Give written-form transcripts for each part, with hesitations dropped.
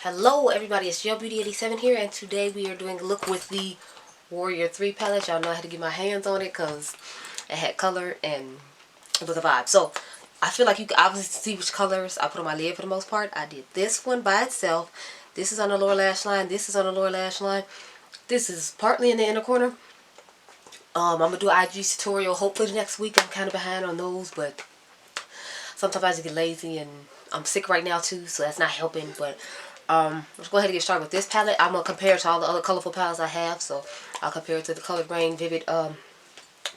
Hello everybody, it's Your Beauty 87 here, and today we are doing a look with the Warrior 3 palette. Y'all know I had to get my hands on it because it had color and it was a vibe. So I feel like you can obviously see which colors I put on my lid for the most part. I did this one by itself. This is on the lower lash line. This is on the lower lash line. This is partly in the inner corner. I'm going to do an IG tutorial hopefully next week. I'm kind of behind on those, but sometimes I just get lazy and I'm sick right now too, so that's not helping. But let's go ahead and get started with this palette. I'm going to compare it to all the other colorful palettes I have. So I'll compare it to the Colored Rain Vivid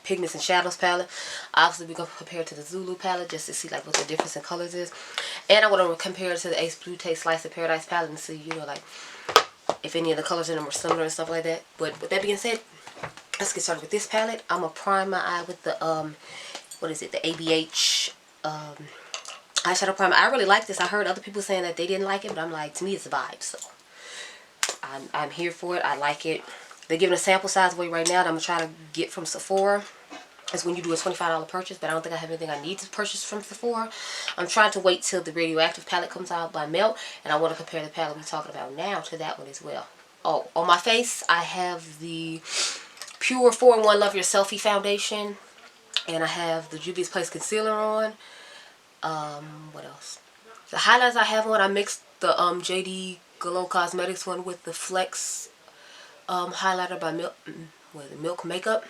Pigments and Shadows palette. Obviously we're going to compare it to the Zulu palette just to see like what the difference in colors is. And I want to compare it to the Ace Blue Taste Slice of Paradise palette and see, you know, like if any of the colors in them are similar and stuff like that. But with that being said, let's get started with this palette. I'm going to prime my eye with the, what is it, the ABH eyeshadow primer. I really like this. I heard other people saying that they didn't like it, but I'm like, to me it's a vibe, so I'm here for it. I like it. They're giving a sample size away right now that I'm going to try to get from Sephora. That's when you do a $25 purchase, but I don't think I have anything I need to purchase from Sephora. I'm trying to wait till the Radioactive palette comes out by Melt, and I want to compare the palette we're talking about now to that one as well. Oh, on my face, I have the Pure 4-in-1 Love Your Selfie Foundation, and I have the Juvia's Place Concealer on. What else? The highlights I have on, I mixed the JD Glow Cosmetics one with the Flex highlighter by Milk Makeup.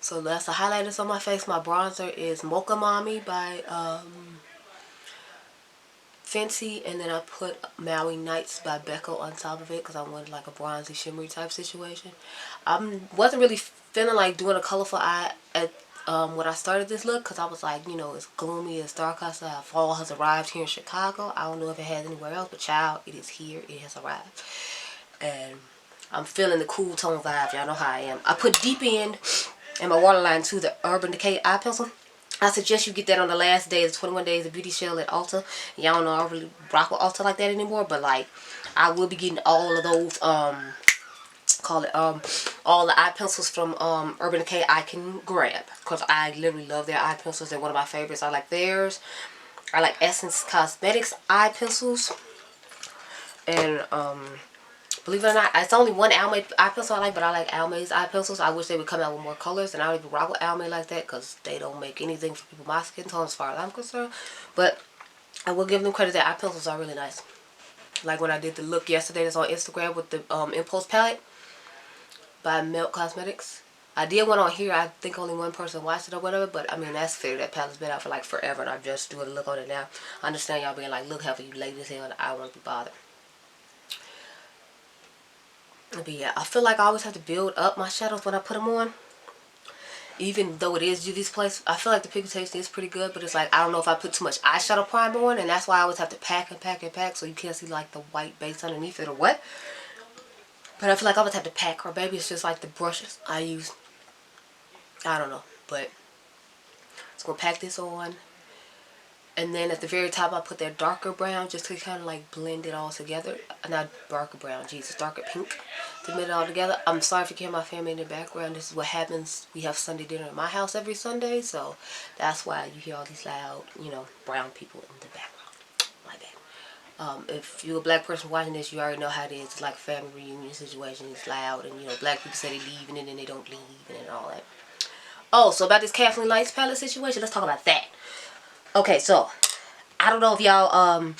So that's the highlighters on my face. My bronzer is Mocha Mommy by Fenty, and then I put Maui Nights by Becca on top of it because I wanted like a bronzy shimmery type situation. I wasn't really feeling like doing a colorful eye at when I started this look, because I was like, you know, it's gloomy, it's dark outside. Fall has arrived here in Chicago. I don't know if it has anywhere else, but child, it is here. It has arrived. And I'm feeling the cool tone vibe. Y'all know how I am. I put Deep In my waterline to the Urban Decay eye pencil. I suggest you get that on the last day of the 21 days of beauty shell at Ulta. Y'all know I don't really rock with Ulta like that anymore, but like I will be getting all of those all the eye pencils from Urban Decay I can grab, because I literally love their eye pencils. They're one of my favorites. I like theirs. I like Essence Cosmetics eye pencils, and believe it or not, it's only one Almay eye pencil I like, but I like Almay's eye pencils. I wish they would come out with more colors, and I don't even rock with Almay like that because they don't make anything for people my skin tone as far as I'm concerned. But I will give them credit. Their eye pencils are really nice. Like when I did the look yesterday that's on Instagram with the Impulse palette by Melt Cosmetics. I did one on here. I think only one person watched it or whatever, but I mean, that's fair. That palette's been out for like forever, and I'm just doing a look on it now. I understand y'all being like, look how you ladies here, and I won't be bothered. But yeah, I feel like I always have to build up my shadows when I put them on. Even though it is Juvia's Place, I feel like the pigmentation is pretty good, but it's like, I don't know if I put too much eyeshadow primer on, and that's why I always have to pack and pack and pack, so you can't see like the white base underneath it or what. But I feel like I would have to pack, or maybe it's just like the brushes I use. I don't know, but just gonna pack this on. And then at the very top I put that darker brown just to kind of like blend it all together. Not darker brown, Jesus, darker pink to blend it all together. I'm sorry if you can hear my family in the background. This is what happens. We have Sunday dinner at my house every Sunday, so that's why you hear all these loud, you know, brown people in the background. My bad. If you're a black person watching this, you already know how it is. It's like a family reunion situation. It's loud, and you know, black people say they leave and then they don't leave and all that. Oh, so about this Kathleen Lights palette situation, let's talk about that. Okay, so I don't know if y'all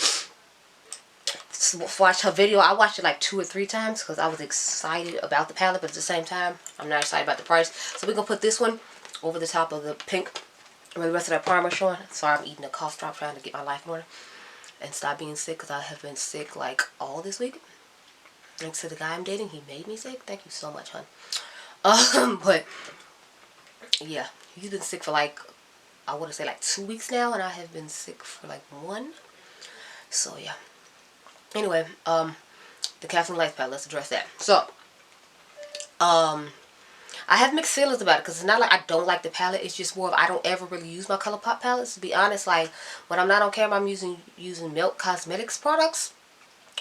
watched her video. I watched it like 2 or 3 times because I was excited about the palette, but at the same time, I'm not excited about the price. So we're gonna put this one over the top of the pink where the rest of that primer showing. Sorry, I'm eating a cough drop trying to get my life in order and stop being sick, because I have been sick like all this week. Thanks to the guy I'm dating, he made me sick. Thank you so much, hon. But yeah, he's been sick for like, I want to say like 2 weeks now, and I have been sick for like 1. So yeah. Anyway, the Kathleen Lights palette, let's address that. So, I have mixed feelings about it, because it's not like I don't like the palette. It's just more of I don't ever really use my ColourPop palettes. To be honest, like when I'm not on camera, I'm using Melt Cosmetics products.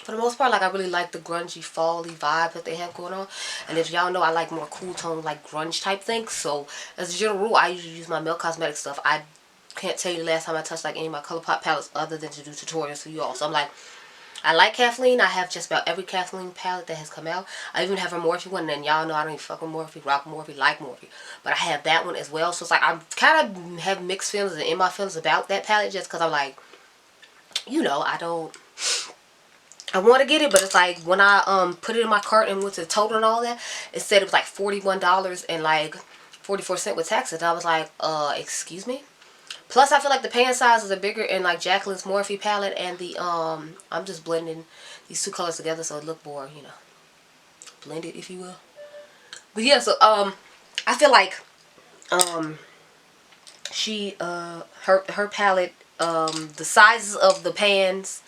For the most part, like I really like the grungy, fall-y vibe that they have going on. And if y'all know, I like more cool tone, like grunge type things. So as a general rule, I usually use my Melt Cosmetics stuff. I can't tell you the last time I touched like any of my ColourPop palettes other than to do tutorials for you all. So I'm like, I like Kathleen. I have just about every Kathleen palette that has come out. I even have her Morphe one, and y'all know I don't even fuck with Morphe, rock Morphe, like Morphe. But I have that one as well. So it's like, I'm kind of have mixed feelings and in my feelings about that palette, just because I'm like, you know, I want to get it, but it's like, when I put it in my cart and went to the total and all that, it said it was like $41 and like 44 cents with taxes. And I was like, excuse me? Plus, I feel like the pan sizes are bigger in like Jacqueline's Morphe palette, and the I'm just blending these two colors together so it look more, you know, blended, if you will. But yeah, so I feel like she her palette, the sizes of the pans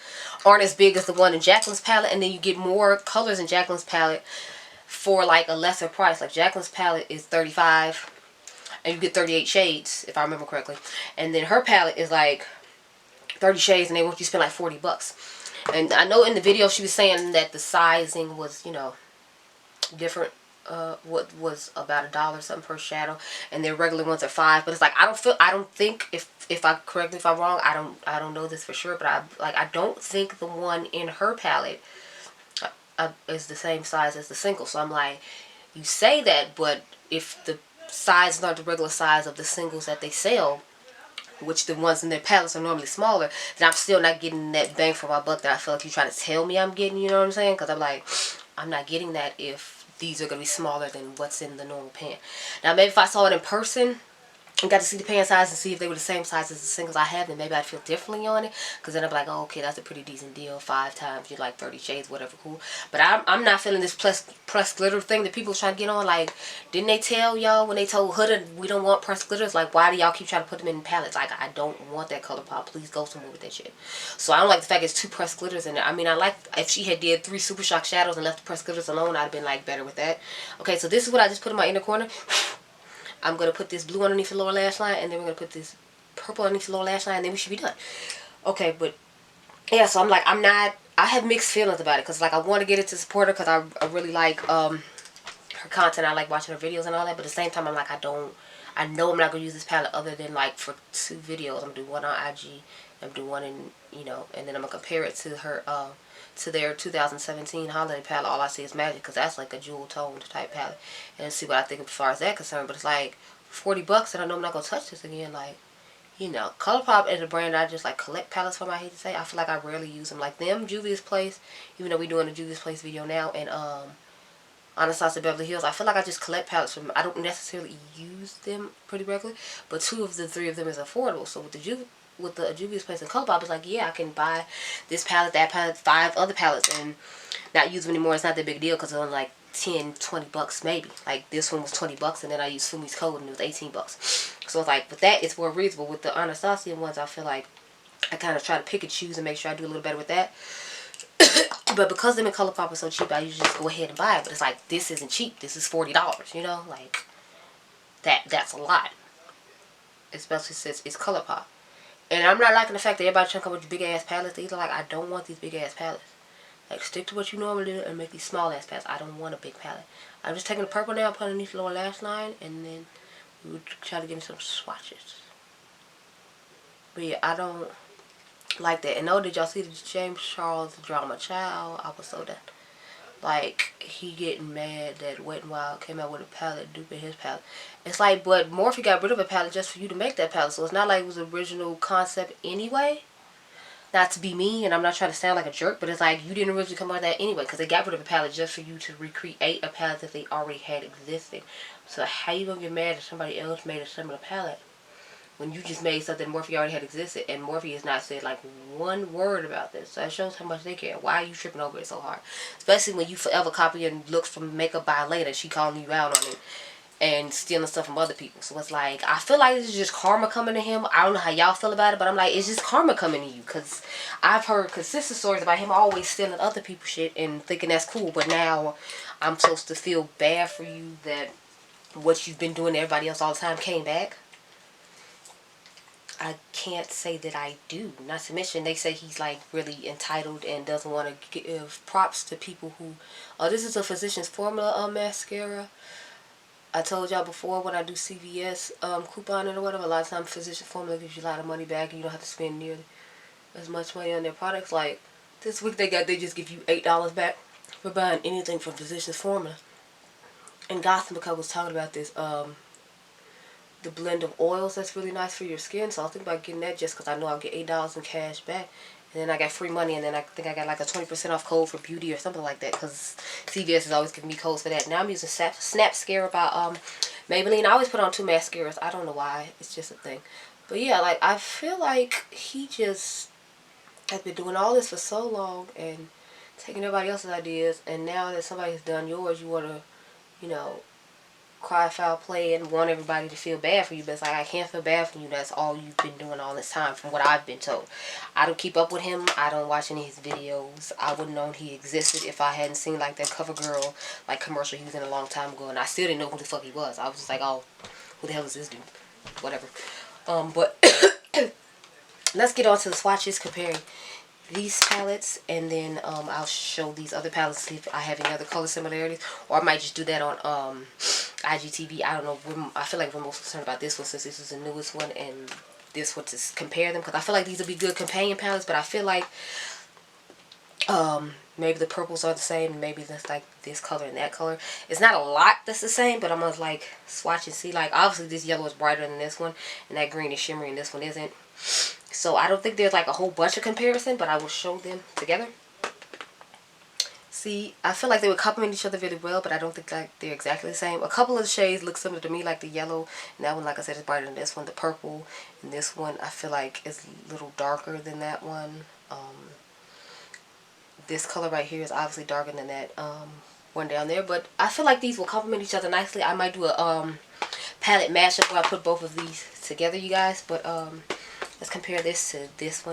aren't as big as the one in Jacqueline's palette, and then you get more colors in Jacqueline's palette for like a lesser price. Like Jacqueline's palette is $35 and you get 38 shades, if I remember correctly. And then her palette is like 30 shades and they want you to spend like $40. And I know in the video she was saying that the sizing was, you know, different. What was about $1 something per shadow, and their regular ones are $5. But it's like, I don't think, if I, correct me if I'm wrong, I don't know this for sure, but I don't think the one in her palette is the same size as the single. So I'm like, you say that, but if the size is not the regular size of the singles that they sell, which the ones in their palettes are normally smaller, then I'm still not getting that bang for my buck that I feel like you're trying to tell me I'm getting, you know what I'm saying? Because I'm like, I'm not getting that if these are going to be smaller than what's in the normal pan. Now, maybe if I saw it in person and got to see the pan size and see if they were the same size as the singles I have, then maybe I'd feel differently on it. Because then I'd be like, oh, okay, that's a pretty decent deal. 5 times, you like 30 shades, whatever, cool. But I'm not feeling this press glitter thing that people are trying to get on. Like, didn't they tell y'all when they told Huda we don't want pressed glitters? Like, why do y'all keep trying to put them in palettes? Like, I don't want that color pop. Please go somewhere with that shit. So I don't like the fact it's 2 pressed glitters in there. I mean, I like if she had did 3 Super Shock shadows and left the pressed glitters alone, I'd have been like better with that. Okay, so this is what I just put in my inner corner. I'm going to put this blue underneath the lower lash line, and then we're going to put this purple underneath the lower lash line, and then we should be done. Okay, but yeah, so I'm like, I have mixed feelings about it, because like, I want to get it to support her, because I really like her content. I like watching her videos and all that, but at the same time, I'm like, I know I'm not going to use this palette other than like for 2 videos. I'm going to do one on IG, I'm going to do one in, you know, and then I'm going to compare it to her, to their 2017 holiday palette, All I See Is Magic, because that's like a jewel toned type palette, and see what I think as far as that concerned. But it's like $40, and I know I'm not going to touch this again. Like, you know, ColourPop is a brand I just like collect palettes from, I hate to say. I feel like I rarely use them. Like them, Juvia's Place, even though we're doing a Juvia's Place video now, and Anastasia Beverly Hills, I feel like I just collect palettes from them. I don't necessarily use them pretty regularly, but 2 of the 3 of them is affordable. So with the Juvia's Place and ColourPop, it's like, yeah, I can buy this palette, that palette, 5 other palettes, and not use them anymore. It's not that big a deal, because it's only like 10, 20 bucks maybe. Like this one was 20 bucks, and then I used Fumi's code and it was 18 bucks. So it's like, with that, it's more reasonable. With the Anastasia ones, I feel like I kind of try to pick and choose and make sure I do a little better with that. But because them in ColourPop are so cheap, I usually just go ahead and buy it. But it's like, this isn't cheap. This is $40, you know? Like, that's a lot. Especially since it's ColourPop. And I'm not liking the fact that everybody trying to come with big ass palettes either. Like, I don't want these big ass palettes. Like, stick to what you normally do and make these small ass palettes. I don't want a big palette. I'm just taking the purple now, putting underneath the lower lash line, and then we would try to give me some swatches. But yeah, I don't like that. And oh, did y'all see the James Charles drama? Child, I was so done. Like, he getting mad that Wet n Wild came out with a palette duping his palette. It's like, but Morphe got rid of a palette just for you to make that palette. So it's not like it was the original concept anyway. Not to be mean, and I'm not trying to sound like a jerk, but it's like, you didn't originally come out with that anyway, because they got rid of a palette just for you to recreate a palette that they already had existing. So how you gonna get mad if somebody else made a similar palette when you just made something Morphe already had existed, and Morphe has not said like one word about this? So that shows how much they care. Why are you tripping over it so hard? Especially when you forever copying looks from Makeup by Elena. She calling you out on it and stealing stuff from other people. So it's like, I feel like this is just karma coming to him. I don't know how y'all feel about it, but I'm like, it's just karma coming to you, because I've heard consistent stories about him always stealing other people's shit and thinking that's cool, but now I'm supposed to feel bad for you that what you've been doing to everybody else all the time came back. I can't say that I do. Not to mention, they say he's like really entitled and doesn't want to give props to people who, oh, this is a Physicians Formula mascara. I told y'all before, when I do CVS couponing or whatever, a lot of times Physicians Formula gives you a lot of money back and you don't have to spend nearly as much money on their products. Like, This week they just give you $8 back for buying anything from Physicians Formula. And Gotham because was talking about this the blend of oils that's really nice for your skin. So I think about getting that just because I know I'll get $8 in cash back. And then I got free money, and then I think I got like a 20% off code for beauty or something like that, because CVS is always giving me codes for that. Now I'm using Snap Scare by Maybelline. I always put on 2 mascaras. I don't know why. It's just a thing. But yeah, like I feel like he just has been doing all this for so long and taking everybody else's ideas, and now that somebody's done yours, you want to, you know, cry foul play and want everybody to feel bad for you. But it's like, I can't feel bad for you. That's all you've been doing all this time, from what I've been told. I don't keep up with him. I don't watch any of his videos. I wouldn't have known he existed if I hadn't seen like that CoverGirl like commercial he was in a long time ago, and I still didn't know who the fuck he was. I was just like, oh, who the hell is this dude? Whatever. But let's get on to the swatches, comparing these palettes, and then I'll show these other palettes, see if I have any other color similarities, or I might just do that on IGTV. I don't know. I feel like we're most concerned about this one since this is the newest one, and this one, to compare them, because I feel like these will be good companion palettes. But I feel like maybe the purples are the same, maybe that's like this color and that color. It's not a lot that's the same, but I'm gonna like swatch and see. Like obviously this yellow is brighter than this one, and that green is shimmery and this one isn't. So I don't think there's like a whole bunch of comparison, but I will show them together. See, I feel like they would complement each other really well, but I don't think like they're exactly the same. A couple of the shades look similar to me, like the yellow, and that one, like I said, is brighter than this one. The purple, and this one I feel like is a little darker than that one. This color right here is obviously darker than that one down there, but I feel like these will complement each other nicely. I might do a palette mashup where I put both of these together, you guys, but let's compare this to this one